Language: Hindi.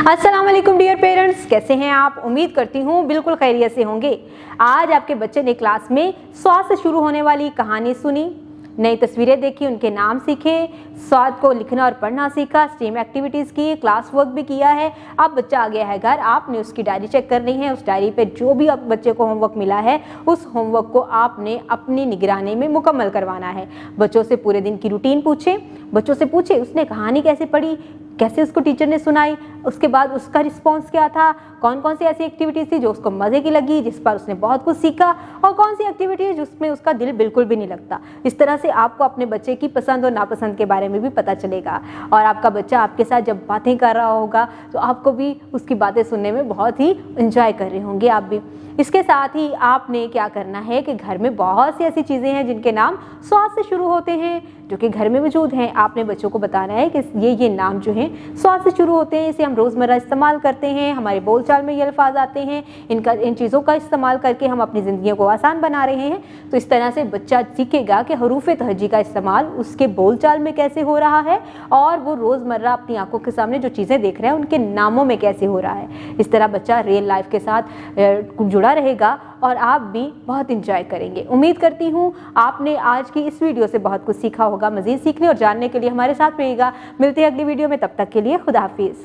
अस्सलाम वालेकुम डियर पेरेंट्स, कैसे हैं आप। उम्मीद करती हूँ बिल्कुल खैरियत से होंगे। आज आपके बच्चे ने क्लास में स्वाद से शुरू होने वाली कहानी सुनी, नई तस्वीरें देखी, उनके नाम सीखे, स्वाद को लिखना और पढ़ना सीखा, स्टीम एक्टिविटीज़ की, क्लास वर्क भी किया है। अब बच्चा आ गया है घर, आपने उसकी डायरी चेक करनी है। उस डायरी पे जो भी अब बच्चे को होमवर्क मिला है उस होमवर्क को आपने अपनी निगरानी में मुकम्मल करवाना है। बच्चों से पूरे दिन की रूटीन पूछें, बच्चों से पूछे उसने कहानी कैसे पढ़ी, कैसे उसको टीचर ने सुनाई, उसके बाद उसका रिस्पॉन्स क्या था, कौन कौन सी ऐसी एक्टिविटीज़ थी जो उसको मज़े की लगी, जिस पर उसने बहुत कुछ सीखा, और कौन सी एक्टिविटी है जिसमें उसका दिल बिल्कुल भी नहीं लगता। इस तरह से आपको अपने बच्चे की पसंद और नापसंद के बारे में भी पता चलेगा और आपका बच्चा आपके साथ जब बातें कर रहा होगा तो आपको भी उसकी बातें सुनने में बहुत ही इंजॉय कर रहे होंगे आप भी। इसके साथ ही आपने क्या करना है कि घर में बहुत सी ऐसी चीज़ें हैं जिनके नाम स्वाद से शुरू होते हैं जो कि घर में मौजूद हैं। आपने बच्चों को बताना है कि ये नाम जो हैं स्वाद से शुरू होते हैं, इसे हम रोज़मर्रा इस्तेमाल करते हैं, हमारे बोलचाल में ये अल्फाज आते हैं, इन चीज़ों का इस्तेमाल करके हम अपनी ज़िंदगियों को आसान बना रहे हैं। तो इस तरह से बच्चा सीखेगा कि हरूफ़े तहजी का इस्तेमाल उसके बोलचाल में कैसे हो रहा है और वो रोज़मर्रा अपनी आंखों के सामने जो चीज़ें देख रहे हैं उनके नामों में कैसे हो रहा है। इस तरह बच्चा रियल लाइफ के साथ जुड़ा रहेगा और आप भी बहुत इंजॉय करेंगे। उम्मीद करती हूँ आपने आज की इस वीडियो से बहुत कुछ सीखा होगा। मज़ीद सीखने और जानने के लिए हमारे साथ रहिएगा। मिलते हैं अगली वीडियो में, तब तक के लिए खुदा हाफिज़।